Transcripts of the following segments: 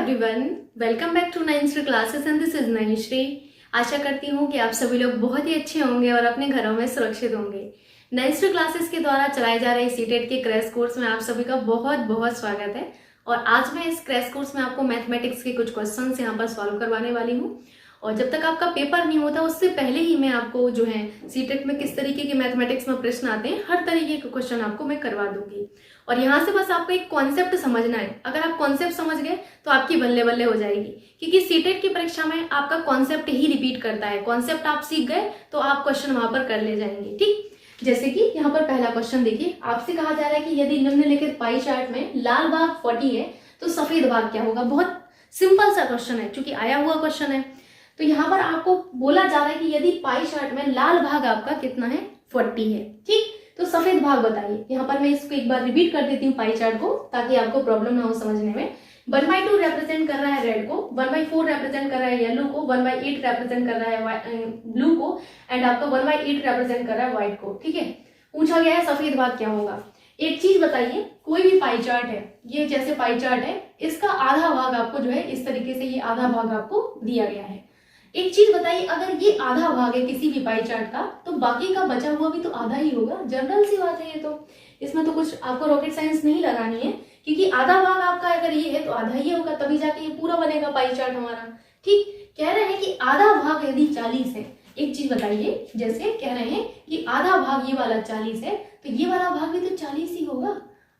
Everyone, welcome back to ninestry classes and this is Nayanshree. आशा करती हूँ कि आप सभी लोग बहुत ही अच्छे होंगे और अपने घरों में सुरक्षित होंगे। नाइन्स्ट्री क्लासेस के द्वारा चलाए जा रहे सीटेट के क्रैश कोर्स में आप सभी का बहुत बहुत स्वागत है। और आज मैं इस क्रैश कोर्स में आपको मैथमेटिक्स के कुछ क्वेश्चंस यहाँ पर सॉल्व करवाने वाली हूँ। और जब तक आपका पेपर नहीं होता उससे पहले ही मैं आपको जो है सीटेट में किस तरीके के मैथमेटिक्स में प्रश्न आते हैं हर तरीके के क्वेश्चन आपको मैं करवा दूंगी। और यहाँ से बस आपको एक कॉन्सेप्ट समझना है। अगर आप कॉन्सेप्ट समझ गए तो आपकी बल्ले बल्ले हो जाएगी, क्योंकि सीटेट की परीक्षा में आपका कॉन्सेप्ट ही रिपीट करता है। कॉन्सेप्ट आप सीख गए तो आप क्वेश्चन वहां पर कर ले जाएंगे। ठीक, जैसे कि यहाँ पर पहला क्वेश्चन देखिए, आपसे कहा जा रहा है कि यदि निम्नलिखित पाई चार्ट में लाल भाग 40 है तो सफेद भाग क्या होगा। बहुत सिंपल सा क्वेश्चन है, चूंकि आया हुआ क्वेश्चन है। तो यहाँ पर आपको बोला जा रहा है कि यदि पाई चार्ट में लाल भाग आपका कितना है, 40 है। ठीक, तो सफेद भाग बताइए। यहाँ पर मैं इसको एक बार रिपीट कर देती हूँ पाई चार्ट को, ताकि आपको प्रॉब्लम ना हो समझने में। 1/2 रिप्रेजेंट कर रहा है रेड को, 1/4 रिप्रेजेंट कर रहा है येलो को, 1/8 रिप्रेजेंट कर रहा है ब्लू को, एंड आपका 1/8 रिप्रेजेंट कर रहा है व्हाइट को। ठीक है, पूछा गया है सफेद भाग क्या होगा। एक चीज बताइए, कोई भी पाई चार्ट है, ये जैसे पाई चार्ट है, इसका आधा भाग आपको जो है इस तरीके से ये आधा भाग आपको दिया गया है। एक चीज बताइए, अगर ये आधा भाग है किसी भी पाई चार्ट का तो बाकी का बचा हुआ भी तो आधा ही होगा। जनरल सी बात है ये तो, इसमें तो कुछ आपको रॉकेट साइंस नहीं लगानी है, क्योंकि आधा भाग आपका अगर ये है तो आधा ही होगा, तभी जाके ये पूरा बनेगा पाई चार्ट हमारा। ठीक, कह रहे हैं कि आधा भाग यदि 40 है, एक चीज बताइए, जैसे कह रहे हैं कि आधा भाग ये वाला 40 है तो ये वाला भाग भी तो 40 ही होगा।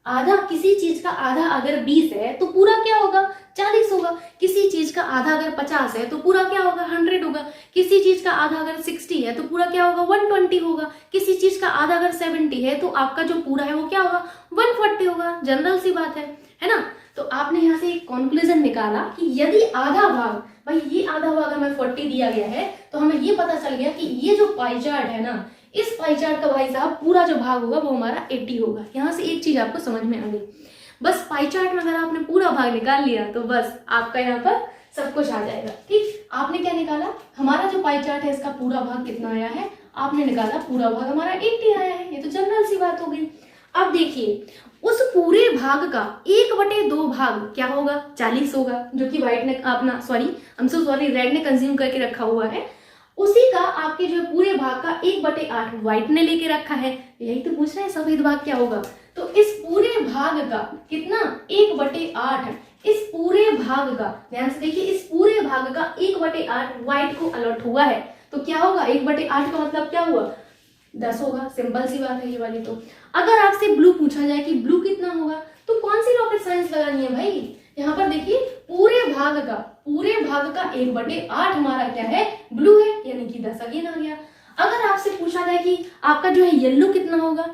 आधा, किसी चीज का आधा अगर 20 है तो पूरा क्या होगा, 40 होगा। किसी चीज का आधा अगर 50 है तो पूरा क्या होगा, 100 होगा। किसी चीज का आधा अगर 60 है तो पूरा क्या होगा, 120 होगा। किसी चीज का आधा अगर 70 है तो आपका जो पूरा है वो क्या होगा, 140 होगा। जनरल सी बात है ना। तो आपने यहाँ से एक कंक्लूजन निकाला कि यदि आधा भाग, भाई ये आधा भाग हमें 40 दिया गया है, तो हमें ये पता चल गया कि ये जो पाई चार्ट है ना, इस पाई चार्ट का भाई साहब पूरा जो भाग होगा वो हमारा 80 होगा। यहाँ से एक चीज आपको समझ में आ गई। बस पाई चार्ट में अगर आपने पूरा भाग निकाल लिया तो बस आपका यहाँ पर सब कुछ आ जाएगा। ठीक, आपने क्या निकाला, हमारा जो पाई चार्ट है इसका पूरा भाग कितना आया है, आपने निकाला पूरा भाग हमारा 80 आया है। ये तो जनरल सी बात हो गई। अब देखिए, उस पूरे भाग का 1/2 भाग क्या होगा, 40 होगा, जो कि व्हाइट ने अपना रेड ने कंज्यूम करके रखा हुआ है। उसी का आपके जो पूरे भाग का 1/8 व्हाइट ने लेके रखा है। यही तो पूछ रहे हैं सफेद भाग क्या होगा। तो इस पूरे भाग का कितना, 1/8, इस पूरे भाग का, ध्यान से देखिए, इस पूरे भाग का 1/8 व्हाइट को अलॉट हुआ है। तो क्या होगा, 1/8 का मतलब क्या हुआ, 10 होगा। सिंपल सी बात है ये वाली तो। अगर आपसे ब्लू पूछा जाए कि ब्लू कितना होगा, तो कौन सी रॉकेट साइंस लगानी है भाई। यहाँ पर देखिए, पूरे भाग का 1/8 हमारा क्या है, ब्लू है, यानी कि 10 अगेन आ गया। अगर आपसे पूछा जाए कि आपका जो है येलो कितना होगा,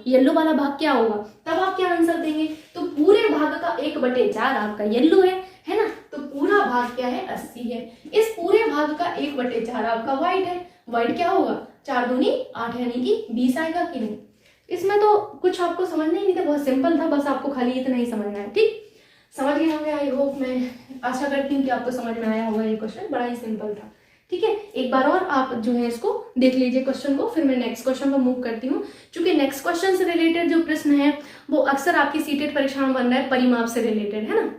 येलो वाला भाग क्या होगा, तब आप क्या आंसर देंगे। तो पूरे भाग का 1/4 आपका येलो है ना। तो पूरा भाग क्या है, 80 है। इस पूरे भाग का 1/4 आपका व्हाइट है। व्हाइट क्या होगा, 4 दूनी 8, यानी कि 20 आएगा कि नहीं। इसमें तो कुछ आपको समझना ही नहीं था, बहुत सिंपल था, बस आपको खाली इतना ही समझना है। ठीक, समझ गए होंगे आई होप। मैं आशा करती हूँ कि आपको समझ में आया होगा। ये क्वेश्चन बड़ा ही सिंपल था। ठीक है, एक बार और आप जो है इसको देख लीजिए क्वेश्चन को, फिर मैं नेक्स्ट क्वेश्चन पर मूव करती हूँ। क्योंकि नेक्स्ट क्वेश्चन से रिलेटेड जो प्रश्न है वो अक्सर आपकी सीटेट परीक्षा में बन रहा है, परिमाप से रिलेटेड, है ना।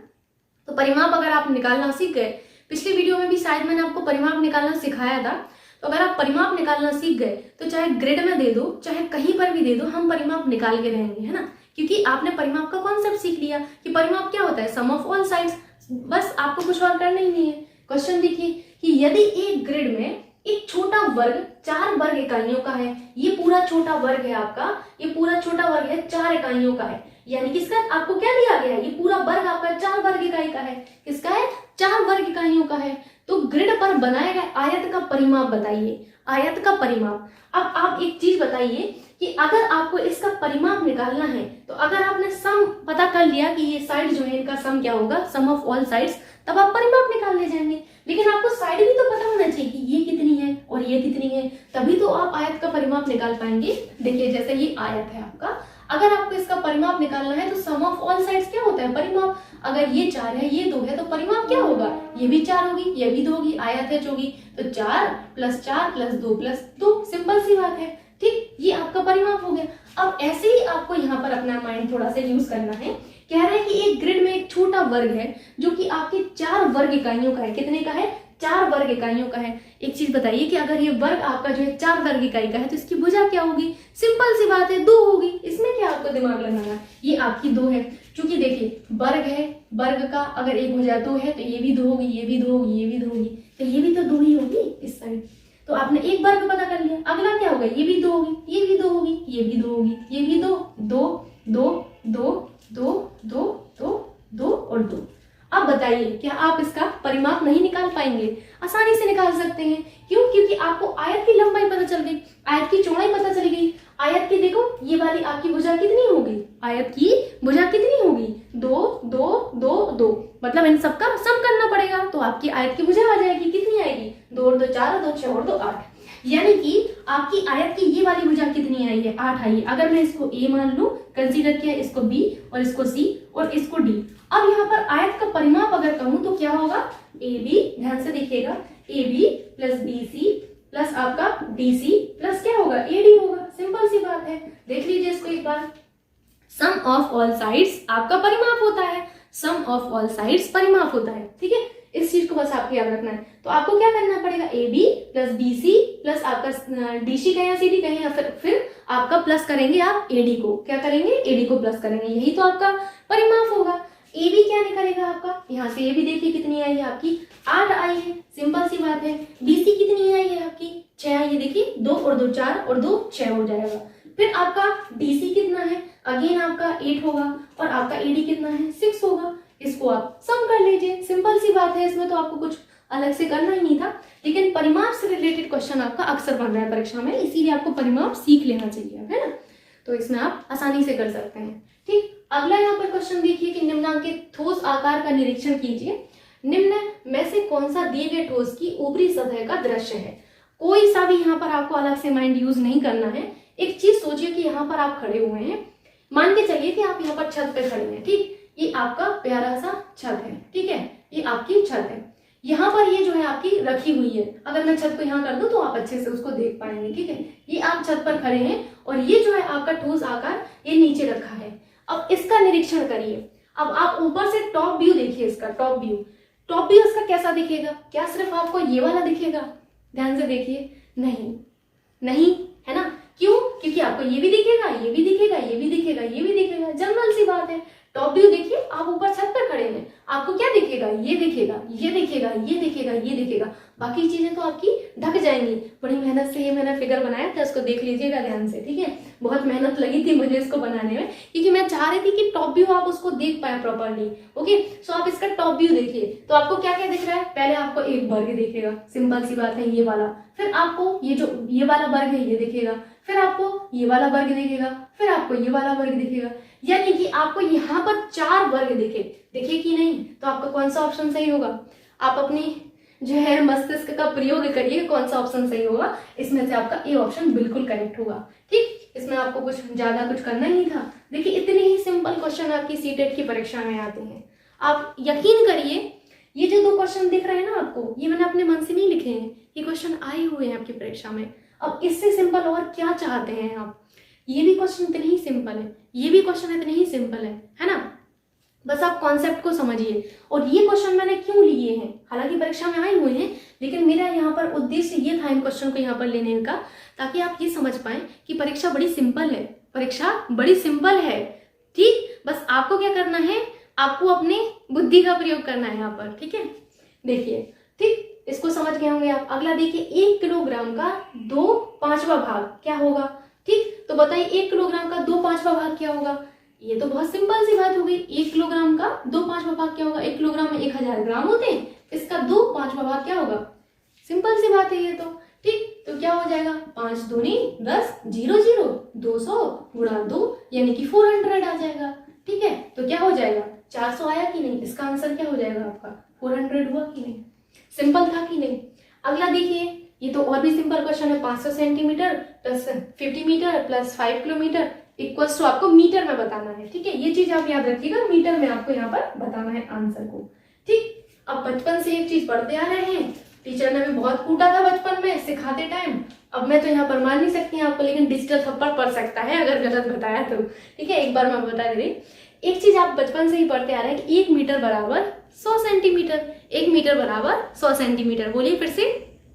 तो परिमाप अगर आप निकालना सीख गए, पिछली वीडियो में भी शायद मैंने आपको परिमाप निकालना सिखाया था, तो अगर आप परिमाप निकालना सीख गए तो चाहे ग्रिड में दे दो, चाहे कहीं पर भी दे दो, हम परिमाप निकाल के रहेंगे, है ना। क्योंकि आपने परिमाप का कॉन्सेप्ट सीख लिया कि परिमाप क्या होता है, सम ऑफ ऑल साइड्स। बस आपको कुछ और करना ही नहीं है। क्वेश्चन देखिए कि यदि एक ग्रिड में एक छोटा वर्ग 4 वर्ग इकाइयों का है, ये पूरा छोटा वर्ग है आपका, ये पूरा छोटा वर्ग है 4 इकाइयों का है, यानी कि इसका आपको क्या दिया गया है, ये पूरा वर्ग आपका 4 वर्ग इकाई का है। किसका है, 4 वर्ग इकाइयों का है। तो ग्रिड पर बनाए गए आयत का परिमाप बताइए, आयत का परिमाप। अब आप एक चीज बताइए कि अगर आपको इसका परिमाप निकालना है, तो अगर आपने सम पता कर लिया कि ये साइड जो है इनका सम क्या होगा, सम ऑफ ऑल साइड्स, तब आप परिमाप निकाल ले जाएंगे। लेकिन आपको साइड भी तो पता होना चाहिए कि ये कितनी है और ये कितनी है, तभी तो आप आयत का परिमाप निकाल पाएंगे। देखिए, जैसे ये आयत है आपका, अगर आपको इसका परिमाप निकालना है तो सम ऑफ ऑल साइड्स क्या होता है, परिमाप। अगर ये 4 है, ये 2 है, तो परिमाप क्या होगा, ये भी 4 होगी, ये भी 2 होगी, आयत है 4 होगी, तो 4 + 4 + 2 + 2, सिंपल सी बात है। ठीक, ये आपका परिमाप हो गया। अब ऐसे ही आपको यहाँ पर अपना माइंड थोड़ा सा यूज करना है कह रहे हैं कि एक ग्रिड में एक छोटा वर्ग है जो कि आपके 4 वर्ग इकाइयों का है। कितने का है? 4 वर्ग इकाइयों का है। एक चीज बताइए कि अगर ये वर्ग आपका जो है 4 वर्ग इकाई का है तो इसकी भुजा क्या होगी? सिंपल सी बात है, 2 होगी। इसमें क्या आपको दिमाग लगाना है? ये आपकी 2 है, क्योंकि देखिए वर्ग है, वर्ग का अगर एक भुजा 2 है तो ये भी 2 होगी, ये भी 2 होगी, ये भी 2 होगी, तो ये भी तो 2 ही होगी इस साइड। तो आपने एक वर्ग पता कर लिया। अगला क्या होगा? ये भी 2 होगी, ये भी 2 होगी, ये भी 2 होगी, ये भी 2, 2 2 2 2 2 2 2 और 2। अब बताइए क्या आप इसका परिमाप नहीं निकाल पाएंगे? आसानी से निकाल सकते हैं। क्यों? क्योंकि आपको आयत की लंबाई पता चल गई, आयत की चौड़ाई पता चल गई। आयत की देखो ये वाली आपकी भुजा कितनी होगी? आयत की भुजा कितनी होगी? 2 2 2 2, मतलब इन सबका सम करना पड़ेगा तो आपकी आयत की भुजा आ जाएगी। कितनी आएगी? 2 और 2 4 और 2 6 और 2 8। यानी कि आपकी आयत की ये वाली भुजा कितनी आई है? 8 आई है। अगर मैं इसको ए मान लूं, कंसीडर किया, इसको बी और इसको सी और इसको डी। अब यहाँ पर आयत का परिमाप अगर कहूं तो क्या होगा? ए बी, ध्यान से देखिएगा, A B plus B C plus आपका डी सी प्लस क्या होगा? ए डी होगा। सिंपल सी बात है, देख लीजिए इसको एक बार। सम ऑफ ऑल साइड्स आपका परिमाप होता है, सम ऑफ ऑल साइड्स परिमाप होता है। ठीक है, इस चीज को बस आपको याद रखना है। तो आपको क्या करना पड़ेगा? A B plus B C plus आपका डी सी कहें या सी डी कहें, या फिर आपका प्लस करेंगे आप ए डी को। क्या करेंगे? ए डी को प्लस करेंगे, यही तो आपका परिमाप होगा। ए बी क्या निकलेगा आपका? यहाँ से ए बी देखिए कितनी आई है आपकी? 8 आई है। सिंपल सी बात है। डी सी कितनी आई है आपकी? 6 आई है। देखिए 2 और 2 4 और 2 6 हो जाएगा। फिर आपका डी सी कितना है? अगेन आपका 8 होगा और आपका ए डी कितना है? 6 होगा। इसको आप सम कर लीजिए। सिंपल सी बात है, इसमें तो आपको कुछ अलग से करना ही नहीं था, लेकिन परिमाप से रिलेटेड क्वेश्चन आपका अक्सर बन रहा है परीक्षा में, इसीलिए आपको परिमाप सीख लेना चाहिए, है ना। तो इसमें आप आसानी से कर सकते हैं। ठीक, अगला यहाँ पर क्वेश्चन देखिए कि निम्नांकित ठोस आकार का निरीक्षण कीजिए। निम्न में से कौन सा दिए गए ठोस की ऊपरी सतह का दृश्य है? कोई सा भी यहाँ पर आपको अलग से माइंड यूज नहीं करना है। एक चीज सोचिए कि यहाँ पर आप खड़े हुए हैं, मान के चलिए कि आप यहाँ पर छत पे खड़े हैं। ठीक, ये आपका प्यारा सा छत है। ठीक है, ये आपकी छत है। यहाँ पर ये जो है आपकी रखी हुई है। अगर मैं छत को यहाँ कर दूं तो आप अच्छे से उसको देख पाएंगे। ठीक है, ये आप छत पर खड़े हैं और ये जो है आपका ठोस आकार ये नीचे रखा है। अब इसका निरीक्षण करिए। अब आप ऊपर से टॉप व्यू देखिए, इसका टॉप व्यू इसका कैसा दिखेगा? क्या सिर्फ आपको ये वाला दिखेगा? ध्यान से देखिए, नहीं नहीं, है ना। क्यों? क्योंकि आपको ये भी दिखेगा, ये भी दिखेगा, ये भी दिखेगा, ये भी दिखेगा। जनरल सी बात है। टॉप व्यू देखिए, आप ऊपर छत पर खड़े हैं, आपको क्या दिखेगा? ये दिखेगा, ये दिखेगा, ये दिखेगा, ये दिखेगा। बाकी चीजें तो आपकी ढक जाएंगी। बड़ी मेहनत से ये मैंने फिगर बनाया था, इसको देख लीजिएगा ध्यान से। ठीक है, बहुत मेहनत लगी थी मुझे इसको बनाने में, क्योंकि मैं चाह रही थी कि टॉप व्यू आप उसको देख पाए प्रॉपरली। ओके, सो आप इसका टॉप व्यू देखिए तो आपको क्या क्या दिख रहा है? पहले आपको एक वर्ग दिखेगा, सिंपल सी बात है, ये वाला। फिर आपको ये वाला वर्ग है ये दिखेगा, फिर आपको ये वाला वर्ग दिखेगा, फिर आपको ये वाला वर्ग दिखेगा। यानी कि आपको यहाँ पर 4 वर्ग दिखे कि नहीं? तो आपका कौन सा ऑप्शन सही होगा? आप अपनी जो है मस्तिष्क का प्रयोग करिए, कौन सा ऑप्शन सही होगा। इसमें से आपका ए ऑप्शन बिल्कुल करेक्ट होगा। ठीक, इसमें आपको कुछ ज्यादा कुछ करना ही नहीं था। देखिए इतने ही सिंपल क्वेश्चन आपकी सीटेट की परीक्षा में आते हैं। आप यकीन करिए, ये जो 2 क्वेश्चन दिख रहे हैं ना आपको, ये मैंने अपने मन से नहीं लिखे हैं, ये क्वेश्चन आए हुए हैं आपकी परीक्षा में। अब इससे सिंपल और क्या चाहते हैं आप? ये भी क्वेश्चन इतने ही सिंपल है, ये भी क्वेश्चन इतने ही सिंपल है ना। बस आप कॉन्सेप्ट को समझिए। और ये क्वेश्चन मैंने क्यों लिए हैं? हालांकि परीक्षा में आए हुए हैं, लेकिन मेरा यहाँ पर उद्देश्य ये था इन क्वेश्चन को यहाँ पर लेने का, ताकि आप ये समझ पाए कि परीक्षा बड़ी सिंपल है, परीक्षा बड़ी सिंपल है। ठीक, बस आपको क्या करना है? आपको अपनी बुद्धि का प्रयोग करना है यहाँ पर। ठीक है, देखिए, ठीक, इसको समझ गए होंगे आप। अगला देखिए, 1 किलोग्राम का 2/5वां भाग क्या होगा? ठीक, तो बताइए 1 किलोग्राम का 2/5वां भाग क्या होगा? ये तो बहुत सिंपल सी बात हो गई। 1 किलोग्राम का 2/5वां भाग क्या होगा? 1 किलोग्राम में 1000 ग्राम होते हैं, इसका 2/5वां भाग क्या होगा? सिंपल सी बात है ये तो। ठीक, तो क्या हो जाएगा? 5 दूनी 10, 0 0, 200 गुणा 2 यानी कि 400 आ जाएगा। ठीक है, तो क्या हो जाएगा? 400 आया कि नहीं? इसका आंसर क्या हो जाएगा आपका? 400 हुआ कि नहीं? सिंपल था कि नहीं? अगला देखिए, ये तो और भी सिंपल क्वेश्चन है। 500 centimetre plus 50 metre plus 5 kilometre equals to आपको मीटर में बताना है। ठीक है, ये चीज आप याद रखिएगा, मीटर में आपको यहाँ पर बताना है आंसर को। ठीक, अब बचपन से एक चीज पढ़ते आ रहे हैं, टीचर ने हमें बहुत कूटा था बचपन में सिखाते टाइम। अब मैं तो यहाँ पर मान नहीं सकती आपको, लेकिन डिजिटल थप्पड़ पड़ सकता है अगर गलत बताया तो। ठीक है, एक बार मैं बता दे रही, एक चीज आप बचपन से ही पढ़ते आ रहे हैं कि 1 मीटर बराबर 100 सेंटीमीटर। 1 मीटर बराबर 100 सेंटीमीटर। बोलिए फिर से।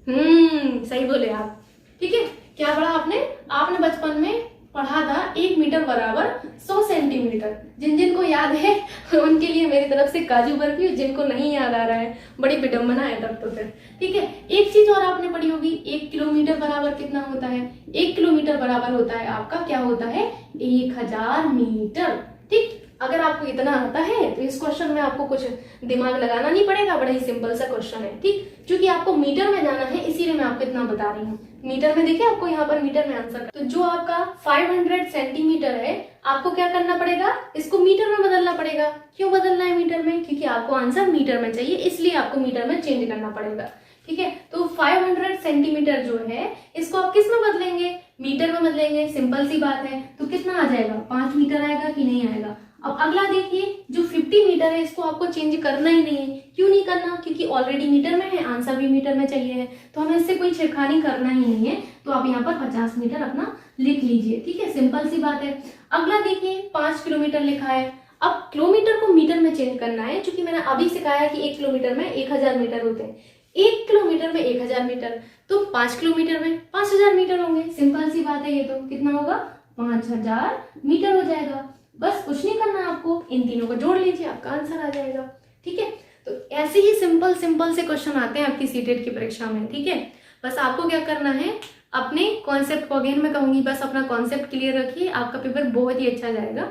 सही बोले आप। ठीक है, क्या पढ़ा आपने? आपने बचपन में पढ़ा था 1 मीटर बराबर 100 सेंटीमीटर। जिन जिन को याद है उनके लिए मेरी तरफ से काजू बर्फी, जिनको नहीं याद आ रहा है बड़ी विडम्बना है तब तो फिर। ठीक है, एक चीज और आपने पढ़ी होगी, 1 किलोमीटर बराबर कितना होता है? 1 किलोमीटर बराबर होता है आपका, क्या होता है? 1000 मीटर। ठीक, अगर आपको इतना आता है तो इस क्वेश्चन में आपको कुछ दिमाग लगाना नहीं पड़ेगा, बड़ा ही सिंपल सा क्वेश्चन है। ठीक, क्योंकि आपको मीटर में जाना है इसीलिए मैं आपको इतना बता रही हूँ। मीटर में देखिए आपको यहाँ पर मीटर में आंसर, तो जो आपका 500 सेंटीमीटर है आपको क्या करना पड़ेगा? इसको मीटर में बदलना पड़ेगा। क्यों बदलना है मीटर में? क्योंकि आपको आंसर मीटर में चाहिए, इसलिए आपको मीटर में चेंज करना पड़ेगा। ठीक है, तो 500 सेंटीमीटर जो है इसको आप किस में बदलेंगे? मीटर में बदलेंगे। सिंपल सी बात है, तो कितना आ जाएगा? 5 मीटर आएगा कि नहीं आएगा? अब अगला देखिए, जो 50 मीटर है इसको आपको चेंज करना ही नहीं है। क्यों नहीं करना? क्योंकि ऑलरेडी मीटर में है, आंसर भी मीटर में चाहिए है, तो हमें इससे कोई छेड़खानी करना ही नहीं है। तो आप यहाँ पर 50 मीटर अपना लिख लीजिए। ठीक है, सिंपल सी बात है। अगला देखिए, 5 किलोमीटर लिखा है। अब किलोमीटर को मीटर में चेंज करना है, क्योंकि मैंने अभी सिखाया कि 1 किलोमीटर में 1000 मीटर होते हैं। 1 किलोमीटर में 1000 मीटर, तो 5 किलोमीटर में 5000 मीटर होंगे। सिंपल सी बात है, ये तो कितना होगा? 5000 मीटर हो जाएगा। बस कुछ नहीं करना आपको, इन तीनों को जोड़ लीजिए, आपका आंसर आ जाएगा। ठीक है, तो ऐसे ही सिंपल सिंपल से क्वेश्चन आते हैं आपकी सीटेट की परीक्षा में। ठीक है, बस आपको क्या करना है, अपने कॉन्सेप्ट को, अगेन मैं कहूंगी, बस अपना कॉन्सेप्ट क्लियर रखिए, आपका पेपर बहुत ही अच्छा जाएगा।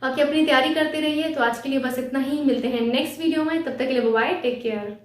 बाकी अपनी तैयारी करते रहिए। तो आज के लिए बस इतना ही, मिलते हैं नेक्स्ट वीडियो में, तब तक के लिए बाय, टेक केयर।